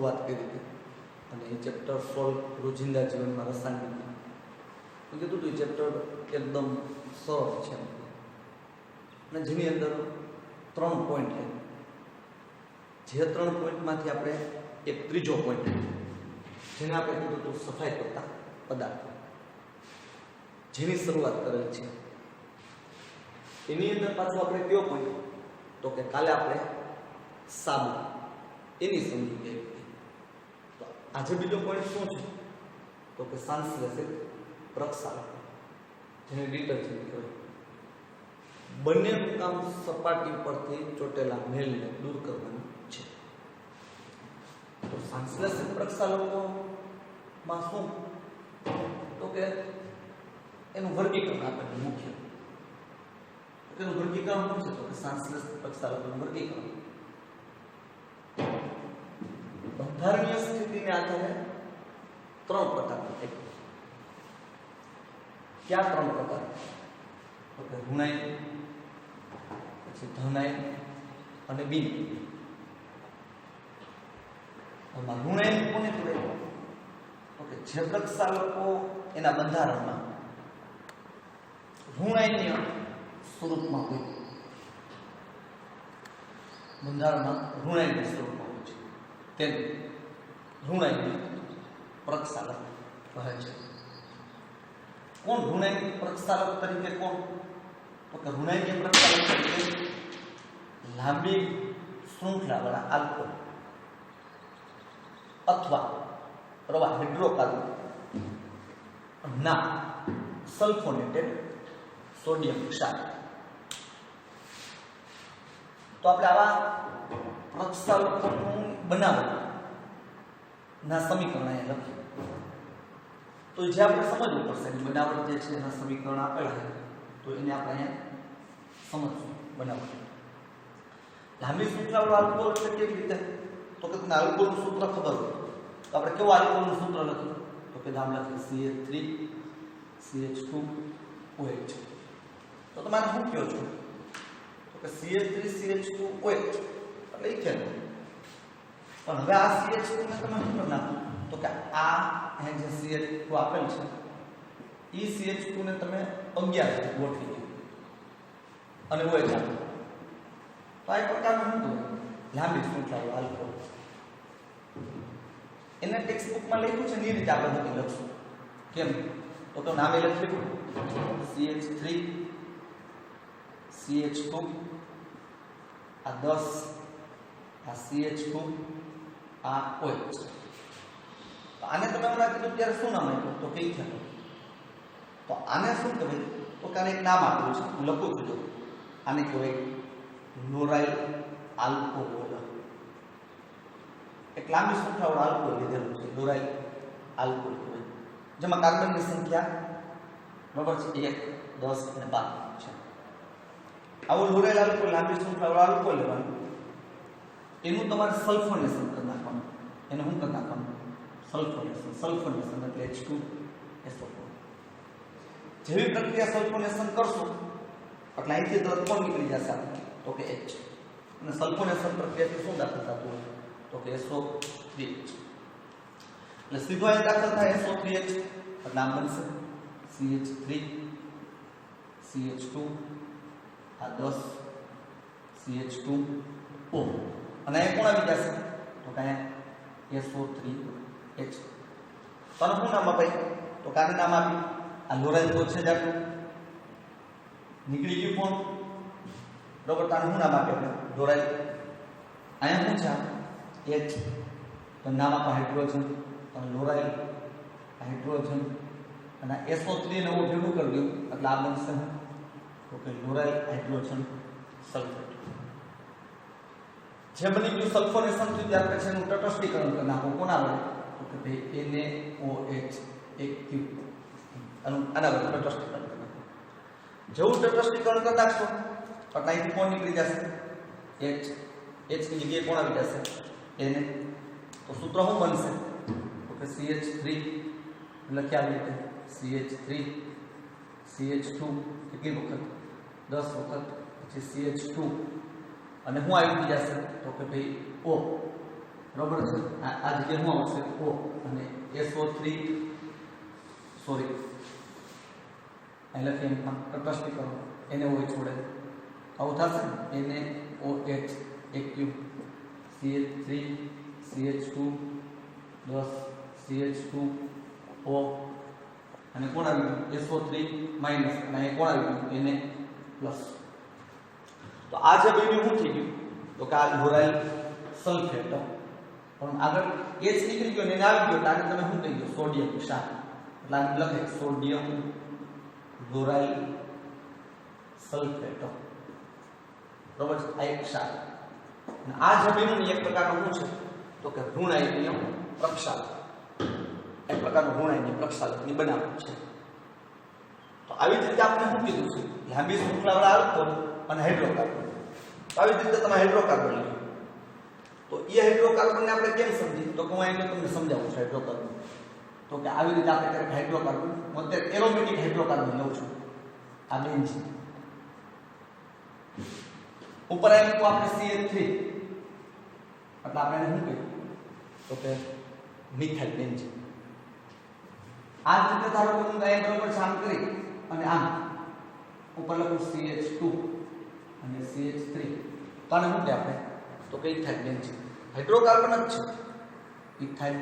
શરૂઆત કરી હતી અને એ ચેપ્ટર 16 રોજિંદા જીવનમાં રસાયણ મેં કીધું હતું એ ચેપ્ટર એકદમ સરળ છે અને જેની અંદર 3 પોઈન્ટ છે. જે 3 પોઈન્ટમાંથી આપણે એક ત્રીજો પોઈન્ટ જેને આપણે કીધું હતું સફાઈ કરતા પદાર્થ, જેની શરૂઆત કરેલી છે. એની અંદર પાછું આપણે કયો પોઈન્ટ તો કે કાલે આપણે સાબુ એની સમજી ગઈ. તો આજે બીજો પોઈન્ટ શું છે તો કે સંશ્લેષિત પ્રક્ષાલક, જેને ડિટર્જન્ટ કહેવાય. બંનેનું કામ સપાટી પરથી ચોટેલા મેલને દૂર કરવાનું છે. તો સંશ્લેષિત પ્રક્ષાલકોમાં શું તો કે એનું વર્ગીકરણ આપણને મુખ્ય એનું વર્ગીકરણ શું છે તો કે સંશ્લેષિત પ્રક્ષાલકોનું વર્ગીકરણ બંધારણીય સ્થિતિને આધારે 3 પ્રકારના થાય. ક્યાં 3 પ્રકાર તો કે ઋણાયન, પછી ધનાયન અને બિન. આમાં ઋણાયન કોને કહેવાય તો કે જે પ્રક્ષાલકો એના બંધારણમાં ઋણાયનીય સ્વરૂપમાં હોય, બંધારણમાં ઋણાયનીય સ્વરૂપમાં હોય છે તેને ઋણાયનીય પ્રક્ષાલક કહે છે. કોણ ઋણાયનીય પ્રક્ષાલક તરીકે કોણ તો કે ઋણાયનીય પ્રક્ષાલક તરીકે લાંબી શૃંખલાવાળા આલ્કોહોલ અથવા પ્રવાહ હાઇડ્રોકાર્બન ના સલ્ફોનેટેડ સોડિયમ ક્ષાર. તો આપણે આવા પ્રક્ષાલકોનું બનાવટ ના સમીકરણ અહીંયા લખીએ તો જે આપણે સમજવું પડશે બનાવટ જે છે એના સમીકરણ આપેલા છે તો એને આપણે અહીંયા સમજવું. બનાવટ લાંબી શૃંખલાવાળો આલ્કોહોલ એટલે કેવી રીતે તો કે તમને આલ્કોહોલનું સૂત્ર ખબર હોય તો આપણે કેવું આલ્કોહોલનું સૂત્ર લખ્યું તો કે નામ લખીએ CH3CH2OH. તો તમારે શું કહો છો તો કે CH3CH2OH એટલે ઇથેનોલ. પણ હવે આ CH2 ને તમે શું કરી નાખો તો કે આ અહીં જે CH2 આપેલ છે એ CH2 ને તમે 11 ગોઠવી દો અને OH આપો તો આ પ્રકારનું શું લાંબી શૃંખલાવાળો આલ્કોહોલ. એને ટેક્સ્ટ બુકમાં લખ્યું છે ને એ રીતે આપણે નથી લખશું. કેમ તો કે નામે લખ્યું CH3 CH2 આ 10 આ CH2 આ OH. તો આને તમે હમણાં કીધું ત્યારે શું નામ આપ્યું તો કે ઇથેનોલ. તો આને શું કહેવાય તો કે આને એક નામ આપ્યું છે, હું લખું છું જો આને કહેવાય લોરાઇલ આલ્કોહોલ. એક લાંબી શૃંખલાવાળો આલ્કોહોલ લીધેલું છે લોરાઇલ આલ્કોહોલ કહેવાય, જેમાં કાર્બનની સંખ્યા બરાબર છે 1, 10 અને 12 છે. આવો લોરાઇલ આલ્કોહોલ લાંબી શૃંખલાવાળો આલ્કોહોલ લેવાનું, એનું તમારે સલ્ફોનેશન કરી નાખવાનું. એને શું કરી નાખવાનું સલ્ફોનેશન એટલે H2SO4. જેવી પ્રક્રિયા સલ્ફોનેશન કરશો એટલે અહીંથી તરત કોણ નીકળી જશે તો કે H. અને સલ્ફોનેશન પ્રક્રિયાથી શું દાખલ થતું હોય તો કે SO3H. એટલે સીધો અહીં દાખલ થાય SO3H એટલે આમ બનશે CH3 CH2 આ 10 CH2O અને અહીં કોણ આવી જશે તો કે અહીંયા SO3H. તો આનું શું નામ અપાય તો કાનું નામ આપ્યું આ લોરાઇલ તો છે જ આટલું નીકળી ગયું કોણ બરોબર. તો આનું શું નામ આપ્યું આપણે લોરાઇલ. અહીંયા શું છે H તો નામ આપા હાઇડ્રોજન અને લોરાઇલ હાઇડ્રોજન અને SO3 ને હું ભેગું કરી દઉં એટલે આ બનશે તો કે લોરાઇલ હાઇડ્રોજન સલ્ફેટ. જે બની ગયું સલ્ફોનેશન થયું ત્યાર પછી એનું તટસ્થીકરણ કરી નાખો કોના વડે તો કે ભાઈ NaOH એક ક્યુ આના વડે તટસ્થીકરણ કરી નાખો. જેવું તટસ્થીકરણ કરી નાખશો એટલે અહીંથી કોણ નીકળી જશે H. H ની જગ્યાએ કોણ આવી જશે Na. તો સૂત્ર શું બનશે તો કે CH3 લખ્યા આવી રીતે CH3 CH2 કેટલી વખત 10 વખત પછી CH2 અને હું આવી જશે તો કે ભાઈ O બરાબર છે આ જગ્યાએ શું આવશે O અને SO3 સોરી અહીં લખીએ એમ તટસ્થી કરો એને OH છોડે આવું થશે ને NaOH AQ CH3 CH2 10 CH2O અને કોણ આવી ગયું SO3 માઈનસ અને અહીં કોણ આવી ગયું Na પ્લસ તો આ જે બન્યું શું થઈ ગયું તો કે આ બોરાઇલ સલ્ફેટ પણ આગળ H નીકળી ગયો ને એને આવી ગયો એટલે તમે શું કહી ગયો સોડિયમ ક્ષાર એટલે આ લખે સોડિયમ બોરાઇલ સલ્ફેટ બરાબર છે આ એક ક્ષાર અને આ જે બન્યું ને એક પ્રકારનું શું છે તો કે ઋણાયનીય પ્રક્ષાલક એક પ્રકારનું ઋણાયનીય પ્રક્ષાલકની બનાવટ છે તો આવી રીતે આપણે શું કીધું છે લાંબી શૃંખલાવાળા આલ્કોહોલ અને હાઇડ્રોકાર્બન તો આવી રીતે તમે હાઇડ્રોકાર્બન લો તો એ હાઇડ્રોકાર્બનને આપણે કેમ સમજીએ તો હું અહીં તમને સમજાવું છું હાઇડ્રોકાર્બન તો કે આવી રીતે આપણે ક્યારેક હાઇડ્રોકાર્બન હું અત્યારે એરોમેટિક હાઇડ્રોકાર્બન લઉં છું આ બેન છે ઉપર આવી તો આપણે CH3 એટલે આપણે એને શું કહીએ તો કે મિથાઇલ બેન છે આ જ રીતે ધારો કે હું અહીંયા બરોબર શામ કરી અને આમ ઉપર લખું CH2 અને CH3 તો આને શું કહે આપણે તો કે ઇથાઇલ બેન છે હાઇડ્રોકાર્બન જ છે ઇથાઇલ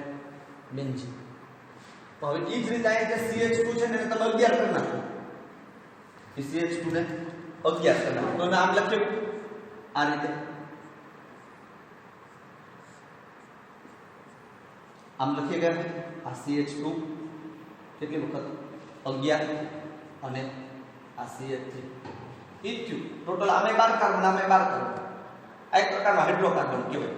બેન છે તો હવે એ જ રીતે અહીંયા જે CH2 છે ને તમે 11 કરી નાખો એ CH2 ને 11 કરી નાખો તો આમ લખ્યું આ રીતે આમ લખીએ કે આ CH2 કેટલી વખત 11 અને આ CH3 ઇથ્યુ ટોટલ આમે 12 કાર્બન આમે 12 કાર્બન આ એક પ્રકારનો હાઇડ્રોકાર્બન કહેવાય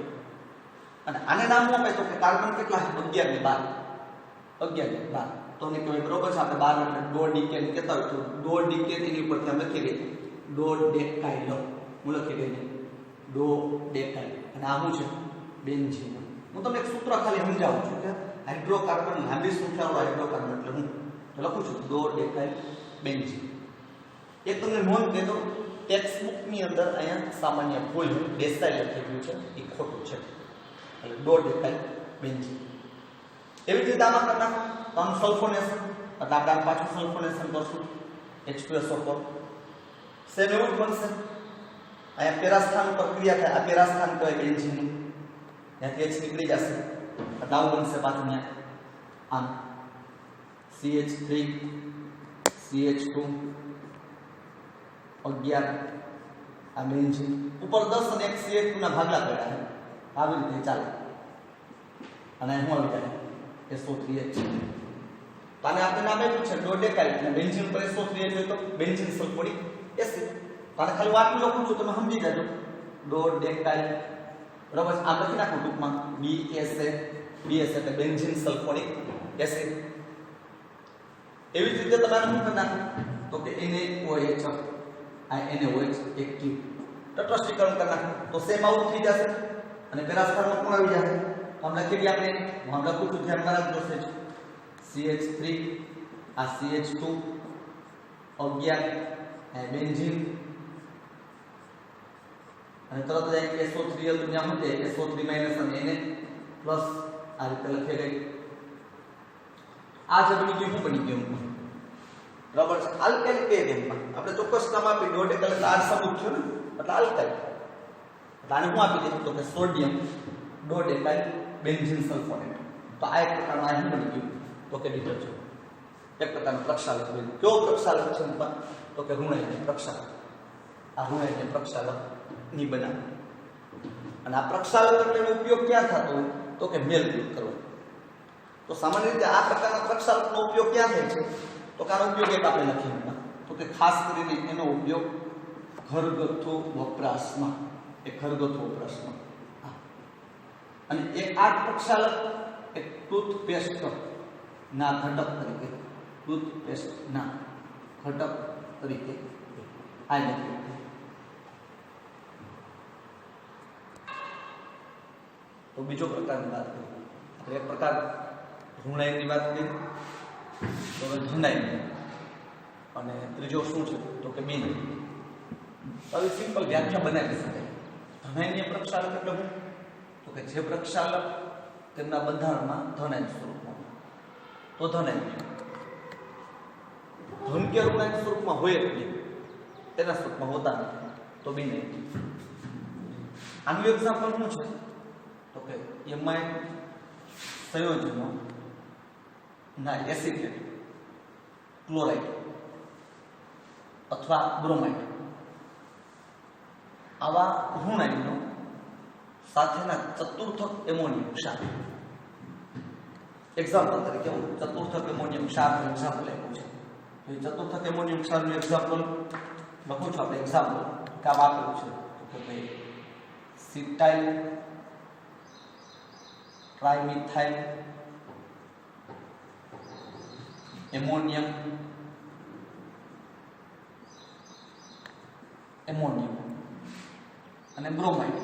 અને આને નામ શું આપે તો કે કાર્બન કેટલા 11 ને 12 11 ને 12 તો ને કહેવાય બરોબર છે આપણે 12 એટલે ડો ડીકેન કહેતા હોય તો ડો ડીકેન એની ઉપરથી અમે લખી દઈએ ડો ડેકાઇલ હું લખી દઈએ ડો ડેકાઇલ અને આ શું છે બેન્ઝીન હું તમને એક સૂત્ર ખાલી સમજાવું છું કે હાઇડ્રોકાર્બન લાંબી શૃંખલાવાળો હાઇડ્રોકાર્બન એટલે હું તો લખું છું ડો ડેકાઇલ બેન્ઝીન એક તમને નોંધ કહી દઉં ટેક્સ્ટ બુકની અંદર અહીંયા સામાન્ય ભૂલ ડેસાઇલ લખેલું છે એ ખોટું છે એટલે ડો ડેકાઇલ બેન્ઝીન એવી રીતે આમાં કરી નાખો તો આમ સલ્ફોનેશન એટલે આપણે આમ પાછું સલ્ફોનેશન કરશું H2SO4 સેમ એવું જ બનશે અહીંયા પેરાસ્થાન ઉપર ક્રિયા થાય આ પેરાસ્થાન કહેવાય બેન્ઝીનનું ત્યાંથી H નીકળી જશે એટલે આવું બનશે પાછું ત્યાં આમ CH3 CH2 11 આ બેન્ઝીન ઉપર 10 અને એક CH2 ના ભાગલા પડ્યા છે આવી રીતે ચાલે અને શું આવી જાય SO3H તો આને આપણે નામ આપ્યું છે ડોડેકાઇલ અને બેન્ઝીન પર SO3H હોય તો બેન્ઝીન સલ્ફોરિક એસિડ તો આને ખાલી વાટલું લખું છું તમે સમજી જાજો ડોડેકાઇલ બરાબર આ લખી નાખો ટૂંકમાં BSA એટલે બેન્ઝીન સલ્ફોરિક એસિડ એવી જ રીતે તમારે શું કરી નાખો તો કે NaOH આ NaOH એક્ટિવ તટસ્થીકરણ કરી નાખો તો સેમ આઉટ થઈ જશે અને પેરાસ્થાનમાં કોણ આવી જશે આમ લખી દઈએ આપણે હું આમ લખું છું ધ્યાનમાં રાખજો છે CH3 આ CH2 11 આ બેન્ઝીન અને તરત જ એક SO3L દુનિયા શું છે SO3 માઈનસ અને Na પ્લસ આ રીતે લખી ગઈ આ જે બની ગયું શું બની ગયું બરાબર છે આલ્કાઇલ કેરિયરમાં આપણે ચોક્કસ નામ આપી ડોડેકલ ચાર સમૂહ થયો ને એટલે આલ્કાઇલ એટલે આને શું આપી દીધું તો કે સોડિયમ ડોડેકાઇલ બેન્ઝીન સલ્ફોનેટ તો આ એક પ્રકારનું આ શું બની ગયું તો કે ડિટર્જન્ટ એક પ્રકારનું પ્રક્ષાલક બન્યું કેવો પ્રક્ષાલક છે તો કે ઋણાયનીય પ્રક્ષાલક આ ઋણાયનીય પ્રક્ષાલક ની બનાવે અને આ પ્રક્ષાલક એટલે એનો ઉપયોગ ક્યાં થતો હોય તો કે મેલયુક્ત કરવો તો સામાન્ય રીતે આ પ્રકારના પ્રક્ષાલકનો ઉપયોગ ક્યાં થાય છે તો કે આનો ઉપયોગ એક આપણે લખીએ તો કે ખાસ કરીને એનો ઉપયોગ ઘરગથ્થુ વપરાશમાં અને એક આ પ્રક્ષાલક એક ટૂથપેસ્ટ ના ઘટક તરીકે આ લખીએ તો બીજો પ્રકારની વાત કરીએ આપણે એક પ્રકાર ઋણાયનની વાત કરી તો ધનાયન અને ત્રીજો શું છે તો કે બેન હવે સિમ્પલ વ્યાખ્યા બનાવી શકાય ધનાયનીય પ્રક્ષાલક એટલે શું તો તો કે જે પ્રક્ષાલક તેમના બંધારણમાં ધન સ્વરૂપમાં તો ધન ધન કે ઋણ સ્વરૂપમાં હોય જ નહીં, તેના સ્વરૂપમાં હોતા નથી તો બિન આનું એક્ઝામ્પલ શું છે તો કે એમાં સંયોજનો ના એસિડ ક્લોરાઇડ અથવા બ્રોમાઇડ આવા ઋણ આયનો સાથેના ચતુર્થક એમોનિયમ ક્ષાર એક્ઝામ્પલ તરીકે હું ચતુર્થક એમોનિયમ ક્ષારનું એક્ઝામ્પલ આપ્યું છે. તો એ ચતુર્થક એમોનિયમ ક્ષારનું એક્ઝામ્પલ લખું છું આપણે એક્ઝામ્પલ કામ આપેલું છે તો ભાઈ સિટાઇલ ટ્રાઇમિથાઇલ એમોનિયમ અને બ્રોમાઇડ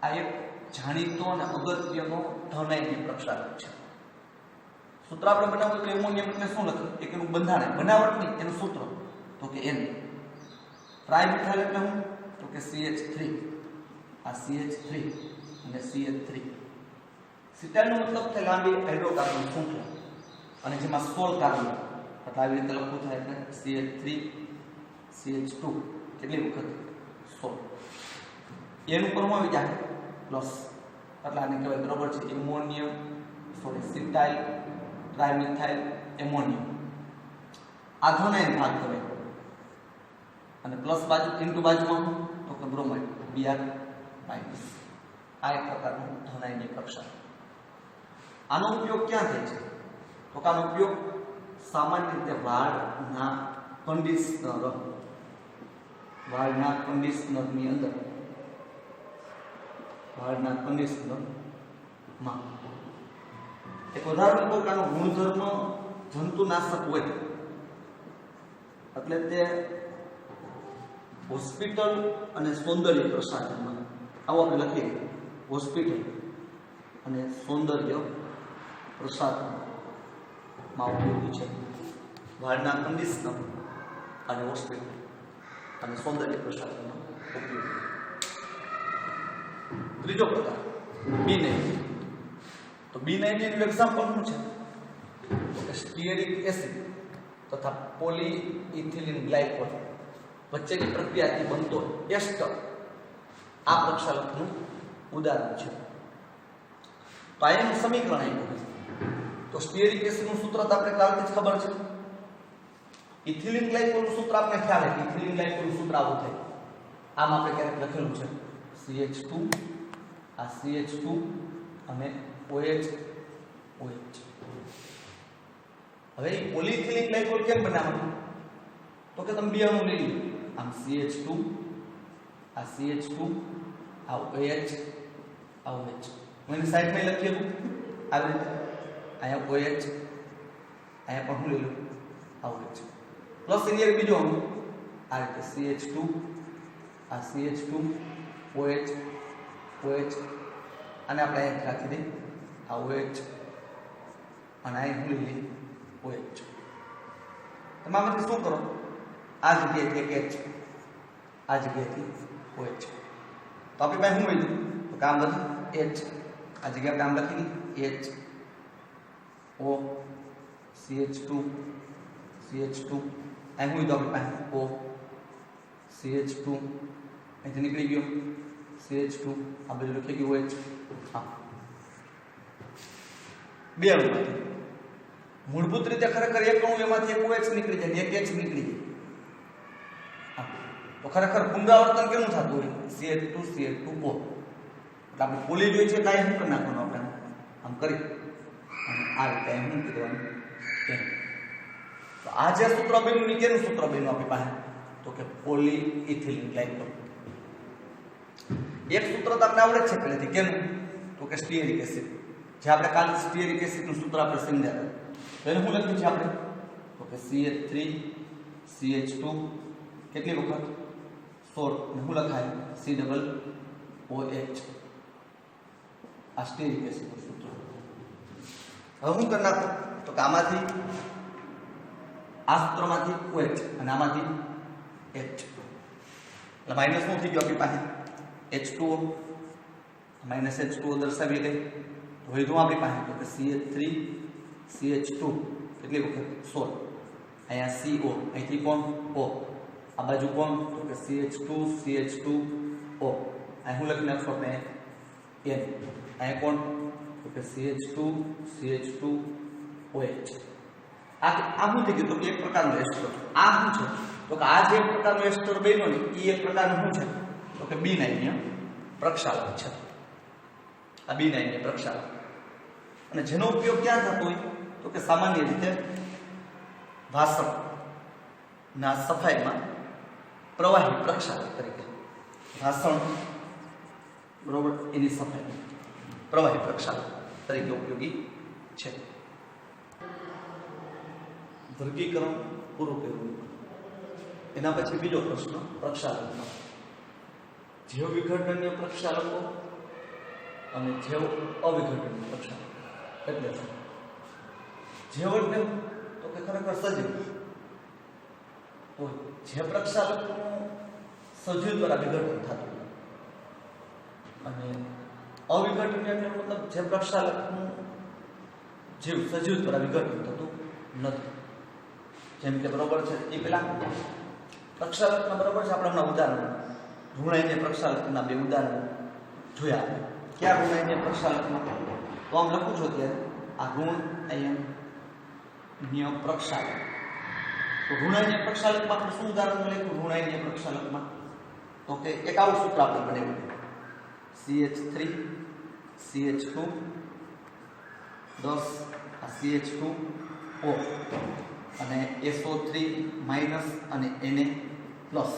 આ એક જાણીતો અને અગત્યનો ધન આયનીય પ્રક્ષાલક છે. સૂત્ર આપણે બનાવ્યું તો એમોનિયમ એટલે શું લખ્યું એક એનું બંધારણ બનાવટ નહીં એનું સૂત્ર તો કે N. ટ્રાઇમિથાઇલ એટલે શું તો કે CH3 આ CH3 અને CH3. સિટાઇલનો મતલબ થાય લાંબી હાઇડ્રોકાર્બન શૃંખલા અને જેમાં 16 કાર્બન એટલે આવી રીતે લખવું થાય એટલે CH3 CH2 કેટલી વખત 16 એનું પરમાણુ આવી જાય પ્લસ એટલે આને કહેવાય બરાબર છે એમોનિયમ સિટાઇલ ટ્રાઇમિથાઇલ એમોનિયમ આ ધન આયન ભાગ કહેવાય અને પ્લસ બાજુ ઇન્ટુ બાજુમાં તો કે બ્રોમાઇડ Br માઇનસ આ એક પ્રકારનું ધન આયનીય પ્રક્ષાલક. આનો ઉપયોગ ક્યાં થાય છે તો કે આનો ઉપયોગ સામાન્ય રીતે વાળના કન્ડિશનરની અંદર વાળના કન્ડિશનરમાં એક ઉદાહરણ પ્રકારનો ગુણધર્મ જંતુનાશક હોય એટલે તે હોસ્પિટલ અને સૌંદર્ય પ્રસાધનમાં આવો આપણે લખીએ હોસ્પિટલ અને સૌંદર્ય પ્રસાધનમાં ઉપયોગી છે. વાળના કન્ડિશનર અને હોસ્પિટલ અને સૌંદર્ય પ્રસાધનનો ઉપયોગ. ત્રીજો પ્રકાર બિનઆયનિક. તો બિનઆયનિકનું એક્ઝામ્પલ શું છે તો કે સ્ટીઅરિક એસિડ તથા પોલીઇથિલિન ગ્લાયકોલ વચ્ચેની પ્રક્રિયાથી બનતો એસ્ટર આ પ્રક્ષાલકનું ઉદાહરણ છે. તો આ એનું સમીકરણ આપ્યું તો સ્ટીઅરિક એસિડનું સૂત્ર તો આપણે કાલથી જ ખબર છે. ઇથિલિન ગ્લાયકોલનું સૂત્ર આપણે ખ્યાલ છે. ઇથિલિન ગ્લાયકોલનું સૂત્ર આવું થાય આમ આપણે ક્યારેક લખેલું છે CH2 આ CH2 અને OH. હવે એ પોલીઇથિલિન ગ્લાયકોલ કેમ બનાવવાનું તો કે તમે બે અણુ લઈ લો આમ CH2 આ CH2 આ OH આ OH હું એની સાઈડમાં લખેલું આવી રીતે અહીંયા OH અહીંયા પણ હું લઈ લઉં આ OH પ્લસ એની એક બીજો અણુ આ રીતે CH2 આ CH2 OH અને આપણે અહીંયા રાખી દઈએ આ OH અને અહીં હું લઈ OH. તમે આમાંથી શું કરો આ જગ્યાએથી એક H આ જગ્યાએથી OH તો આપણી પાસે શું મળ્યું તો કામ બધું H આ જગ્યાએ આપણે આમ લખી દઈએ H O CH2 અહીં હું તો આપણી પાસે O CH2 અહીંથી નીકળી ગયો CH2 આ બધું લખી ગયું OH. હા બે અણુમાંથી મૂળભૂત રીતે ખરેખર એક અણુ એમાંથી એક OH નીકળી જાય એક H નીકળી જાય. તો ખરેખર પુનરાવર્તન કેવું થતું હોય CH2 CH2O એટલે આપણે પોલી જોઈએ છે કાંઈ શું કરી નાખવાનું આપણે આમ કરી અને આ રીતે એમ શું કીધવાનું તો આ જે સૂત્ર બન્યું કેનું સૂત્ર બન્યું આપણી પાસે તો કે પોલીઇથિલિન ગ્લાયકોલ. એક સૂત્ર તો આપણે આવડે જ છે પહેલેથી કેનું તો કે સ્ટીઅરિક એસિડ જે આપણે કાલે સ્ટીઅરિક એસિડનું સૂત્ર આપણે સમજ્યા હતા એને શું લખ્યું છે આપણે તો કે CH3 CH2 કેટલી વખત 16 ને શું લખાય COOH આ સ્ટીઅરિક એસિડનું સૂત્ર. હવે હું કરી નાખું તો કે આમાંથી આ સૂત્રમાંથી OH અને આમાંથી H એટલે માઇનસ શું થઈ ગયું આપણી પાસે H2O -H2O દર્શાવી દે તો વધુ આપણી પાસે તો કે CH3 CH2 કેટલી વખત 16 અહીંયા CO અહીંથી કોણ O આ બાજુ કોણ તો કે CH2 CH2O અહીં હું લખી નાખશો આપણે N અહીંયા કોણ તો કે CH2 CH2OH આ શું થઈ ગયું તો એક પ્રકારનું એસ્ટર આ શું છે તો કે આ જે એક પ્રકારનું એસ્ટર બન્યો ને એ એક પ્રકારનું શું છે તો કે બિનાઇન્ય પ્રક્ષાલક છે આ બિનાઇન્ય પ્રક્ષાલક અને જેનો ઉપયોગ ક્યાં થતો હોય તો કે સામાન્ય રીતે વાસણ ના સફાઈમાં પ્રવાહી પ્રક્ષાલક તરીકે વાસણ બરોબર એની સફાઈ પ્રવાહી પ્રક્ષાલક તરીકે ઉપયોગી છે વર્ગીકરણ પૂરું કર્યું એના પછી બીજો પ્રશ્ન પ્રક્ષાલકનો જૈવ વિઘટનીય પ્રક્ષાલકો અને જૈવ અવિઘટનીય પ્રક્ષાલકો એટલે જૈવ એટલે તો કે ખરેખર સજીવ તો જે પ્રક્ષાલકનું સજીવ દ્વારા વિઘટન થતું અને અવિઘટનીય એટલે મતલબ જે પ્રક્ષાલકનું જીવ સજીવ દ્વારા વિઘટન થતું નથી જેમ કે બરોબર છે એ પેલા પ્રક્ષાલકના બરોબર છે આપણે હમણાં ઉદાહરણ ઋણાયનીય પ્રક્ષાલકના બે ઉદાહરણ જોયા ક્યાં ઋણાયનીય પ્રક્ષાલકમાં તો આમ લખું છું અત્યારે આ ઋણાયનીય પ્રક્ષાલક તો ઋણાયનીય પ્રક્ષાલકમાં આપણે શું ઉદાહરણ લખ્યું ઋણાયનીય પ્રક્ષાલકમાં તો કે એક આવું સૂત્ર આપણે બનાવ્યું CH3 CH2 10 આ CH2O અને SO3 માઇનસ અને Na પ્લસ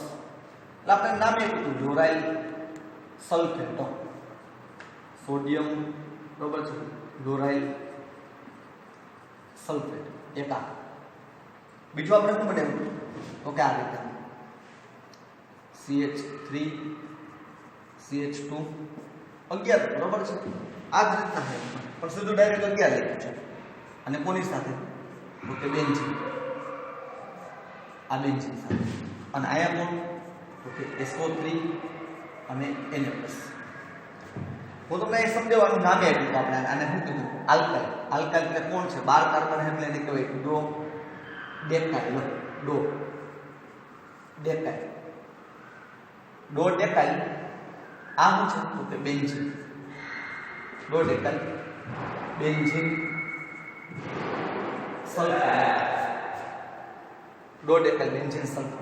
એટલે આપણે નામે કીધું ક્લોરાઇલ સલ્ફેટ સોડિયમ બરોબર છે ક્લોરાઇલ સલ્ફેટ એકા બીજું આપણે શું બનાવ્યું તો કે આ રીતે CH3 CH2 11 બરોબર છે આ જ રીતના છે પણ સીધું ડાયરેક્ટ 11 લખ્યું છે અને કોની સાથે તો કે બેન્ઝીન આ બેન્ઝીન સાથે અને આયા કોણ તો કે SO3 અને Na હું તમને એ સમજાવવાનું નામે આપ્યું આપણે આને શું કીધું આલ્કાઇલ આલ્કાઇલ એટલે કોણ છે 12 કાર્બન એટલે એને કહેવાય ડો ડેકાઇલ ડો ડેકાઇલ ડો ડેકાઇલ આ શું છે તો કે બેન્ઝીન ડો ડેકાઇલ બેન્ઝીન સલ્ફેટ ડોડેકાઇલ બેન્ઝીન સલ્ફોનેટ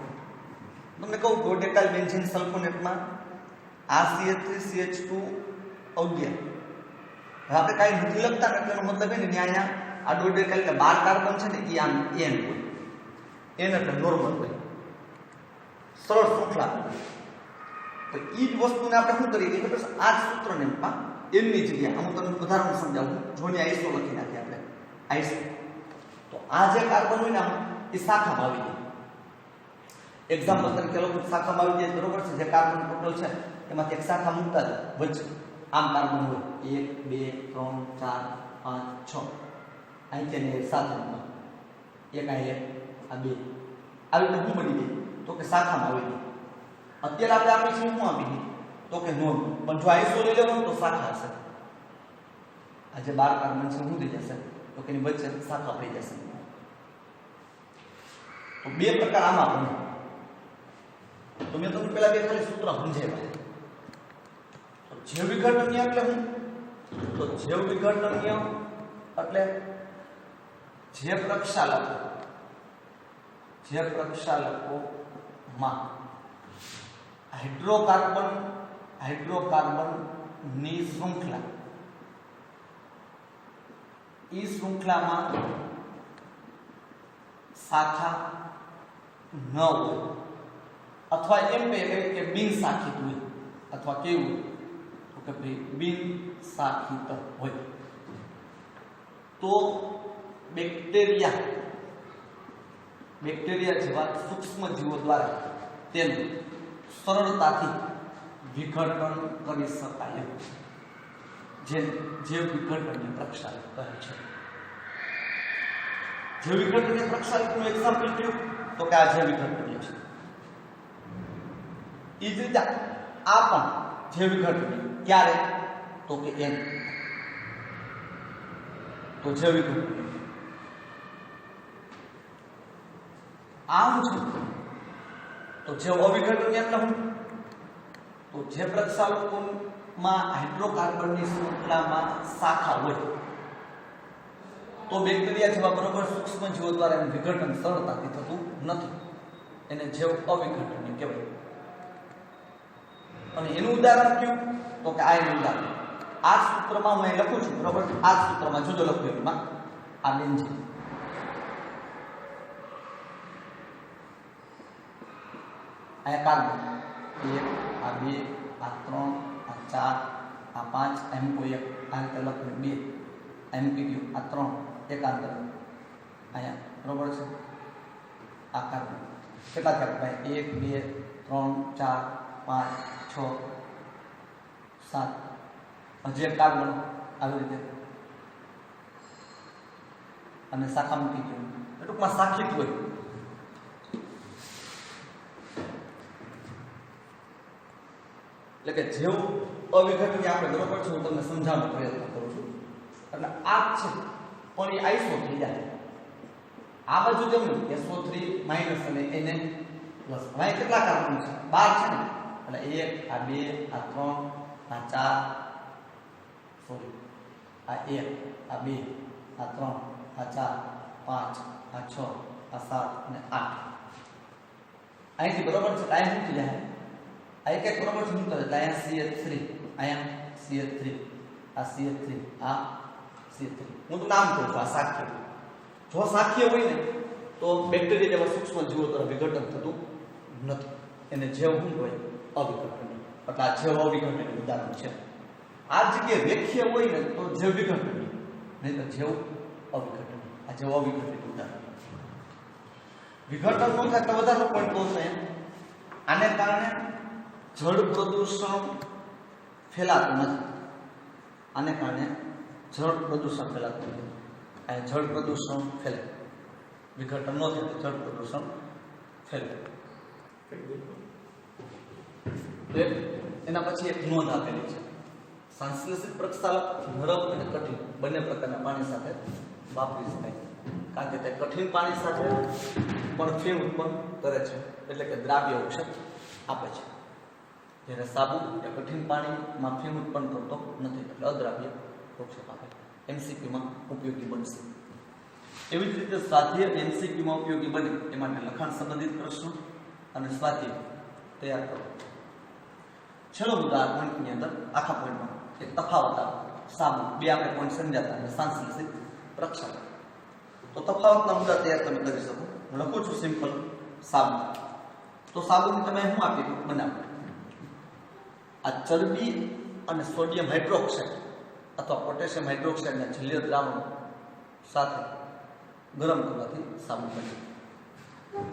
તમને કહું ડોડેકાઇલ બેન્ઝીન સલ્ફોનેટમાં આ CH3 CH2 11 આપણે કાંઈ નથી લખતા એટલે એનો મતલબ એ ને અહીંયા આ ડોડેકાઇલ એટલે 12 કાર્બન છે ને એ આમ N હોય N એટલે નોર્મલ હોય સરળ શૃંખલા તો એ જ વસ્તુને આપણે શું કરીએ ખબર છે આ સૂત્રને એમની જગ્યાએ અમુક તમને ઉદાહરણ સમજાવું જોઈને આઈસો લખી નાખીએ આપણે આઈસો તો આ જે કાર્બન હોય ને એ શાખામાં આવી જાય એક્ઝામ્પલ તરીકે લોકો શાખામાં આવી જાય બરોબર છે જે કાર્બન ટોટલ છે એમાંથી એક શાખા મૂકતા જ વચ્ચે આમ કાર્બન હોય 1 2 3 4 5 6 અહીં તેને શાખામાં એક આ 2 આવી રીતે શું બની ગઈ તો કે શાખામાં આવી ગઈ અત્યારે આપણે આપણી છે શું આપી ગઈ તો કે નોન પણ જો આઈસો લઈ લેવાનું તો શાખા હશે આ જે 12 કાર્બન છે શું થઈ જશે તો કે એની વચ્ચે શાખા પડી જશે તો બે પ્રકાર આમાં બને તો મેં તમને પહેલા બે ખાલી સૂત્ર સમજાવ્યા જૈવ વિઘટનીય એટલે શું તો જૈવ વિઘટનીય એટલે જે પ્રક્ષાલકોમાં હાઇડ્રોકાર્બન ની શૃંખલા ઈ શૃંખલામાં શાખા ન હોય અથવા એમ કહીએ કે બિન શાખિત હોય અથવા કેવું તો કે ભાઈ બિન શાખિત હોય તો બેક્ટેરિયા જેવા સૂક્ષ્મ જીવો દ્વારા તેનું સરળતાથી વિઘટન કરી શકાય જે વિઘટનીય પ્રક્ષાલક કહે છે જે વિઘટનીય પ્રક્ષાલકનું એક્ઝામ્પલ કયું તો કે આ જે વિઘટનીય છે એ જ રીતે આ પણ જે વિઘટનીય ક્યારે તો કે N. તો જૈવ વિઘટન આમ છે. તો જૈવ અવિઘટન એટલે શું? તો જે પ્રક્ષાલકોમાં હાઇડ્રોકાર્બનની શૃંખલામાં શાખા હોય તો બેક્ટેરિયા જેવા બરોબર સૂક્ષ્મ જીવો દ્વારા એનું વિઘટન સરળતાથી થતું નથી. એને જૈવ અવિઘટન કહેવાય. અને એનું ઉદાહરણ કયું? તો કે આ એનું ઉદાહરણ. આ સૂત્રમાં હું અહીં લખું છું, બરોબર? આ સૂત્રમાં જુદો લખ્યું એમાં આ બેન છે. અહીંયા કાર્બન 1, આ 2, આ 3, આ 4, આ 5, એમ કોઈ એક આ રીતે લખ્યું 2, એમ કીધું આ 3 એકાંતર અહીંયા, બરોબર છે? આ કાર્બન કેટલા થયા ભાઈ? 1, 2, 3, 4, 5, 6, 7. હજી એક કાર્બન આવી રીતે અને શાખા મૂકી ગયું. ટૂંકમાં શાખિત હોય. એટલે કે જેવું અવિઘટન આપણે બરોબર છે, હું તમને સમજાવવાનો પ્રયત્ન કરું છું. એટલે આ છે પણ એ આઈસો થઈ જાય. આ બાજુ જમણું SO3 માઇનસ અને Na પ્લસ. અહીં કેટલા કાર્બન છે? 12 છે ને. એટલે 1, આ 2, આ 3, આ 4, સોરી, આ 1, આ 2, આ 3, આ 4, 5, આ 6, આ 7 અને 8. અહીંથી બરોબર છે. અહીં શું થઈ જાય? આ એક બરોબર છે મૂકતો એટલે અહીંયા CH3, અહીંયા CH3, આ CH3, આ CH3. હું તો નામ કહું છું આ સાખ્ય. જો સાખ્ય હોય ને તો બેક્ટેરિયા જેવા સૂક્ષ્મ જીવો તરફ વિઘટન થતું નથી. એને જૈવ શું હોય? અવિઘટન. એટલે આ જૈવ અવિઘટનનું ઉદાહરણ છે. આ જગ્યાએ રેખીય હોય ને તો જૈવ વિઘટન, નહીં તો જૈવ અવિઘટન. આ જૈવ અવિઘટનનું ઉદાહરણ. વિઘટન નો થાય તો વધારે પોઈન્ટ બહુ છે. આને કારણે જળ પ્રદૂષણ ફેલાતું નથી. આને કારણે જળ પ્રદૂષણ ફેલાતું નથી. આ જળ પ્રદૂષણ ફેલાય. વિઘટન ન થાય તો જળ પ્રદૂષણ ફેલાય. એના પછી એક નોંધ આપેલી છે. સંશ્લેષિત પ્રક્ષાલક નરમ અને કઠિન બંને પ્રકારના પાણી સાથે વાપરી શકાય. કારણ કે તે કઠિન પાણી સાથે પણ ફેમ ઉત્પન્ન કરે છે, એટલે કે દ્રાવ્ય અવક્ષેપ આપે છે. જ્યારે સાબુ એ કઠિન પાણીમાં ફેમ ઉત્પન્ન કરતો નથી, એટલે અદ્રાવ્ય અવક્ષેપ આપે. MCQમાં ઉપયોગી બનશે. એવી જ રીતે સ્વાધ્યાય MCQમાં ઉપયોગી બને એ માટે લખાણ સંબંધિત પ્રશ્નો અને સ્વાધ્યાય તૈયાર કરો. છેલ્લો મુદ્દો આ પોઈન્ટની અંદર આખા પોઈન્ટમાં એક તફાવત આપો. સાબુ બે આપણે પોઈન્ટ સમજાતા અને સંશ્લેષિત પ્રક્ષાલક. તો તફાવતના મુદ્દા તૈયાર તમે કરી શકો. હું લખું છું સિમ્પલ સાબુ. તો સાબુની તમે શું આપી બનાવો? આ ચરબી અને સોડિયમ હાઇડ્રોક્સાઇડ અથવા પોટેશિયમ હાઇડ્રોક્સાઇડના જલીય દ્રાવણ સાથે ગરમ કરવાથી સાબુ બને.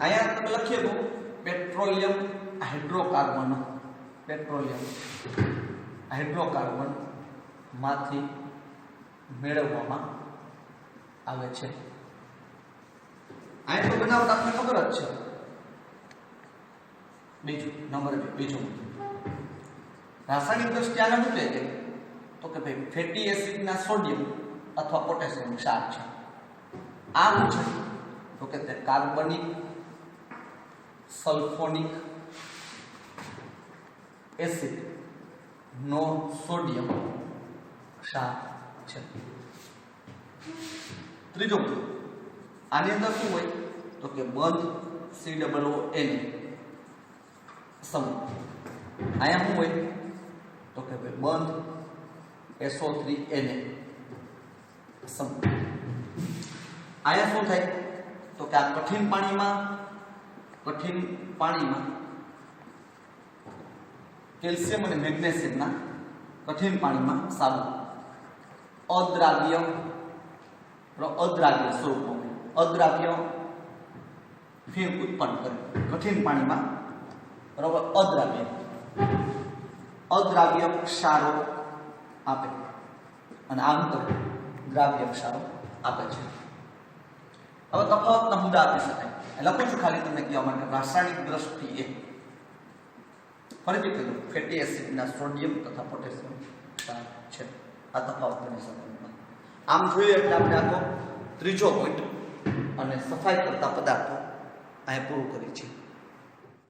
અહીંયા તમે લખીએ તો પેટ્રોલિયમ હાઇડ્રોકાર્બન, પેટ્રોલિયમ હાઇડ્રોકાર્બન માંથી મેળવવામાં આવે છે. અહીં તો બનાવટ આપણને ખબર જ છે. નંબર 2 બીજું રાસાયણિક દ્રષ્ટિએ આને શું કહે છે? તો કે ભાઈ ફેટી એસિડના સોડિયમ અથવા પોટેશિયમ ક્ષાર છે. આ શું છે? તો કે તે કાર્બનિક સલ્ફોનિક એસિડ નો સોડિયમ ક્ષાર છે. ત્રીજો આની અંદર શું હોય? તો કે બંધ COON સમૂહ. અહીંયા શું હોય? તો કે ભાઈ બંધ SO3Na સમૂહ. અહીંયા શું થાય? તો કે આ કઠિન પાણીમાં કેલ્શિયમ અને મેગ્નેશિયમના કઠિન પાણીમાં સાબુ અદ્રાવ્ય સ્વરૂપમાં અદ્રાવ્ય ફિલ્મ ઉત્પન્ન કરે. કઠિન પાણીમાં બરાબર અદ્રાવ્ય ક્ષારો આપે અને આંતર દ્રાવ્ય ક્ષારો આપે છે. હવે તફાવતના મુદ્દા આપી શકાય. લખું છું ખાલી તમને કહેવા માટે. રાસાયણિક દ્રષ્ટિએ ફરીથી કીધું ફેટી એસિડના સોડિયમ તથા પોટેશિયમ છે. આ તફાવત ગણી સંબંધમાં આમ જોઈએ એટલે આપણે આખો ત્રીજો પોઈન્ટ અને સફાઈ કરતા પદાર્થો અહીંયા પૂરું કરી છે.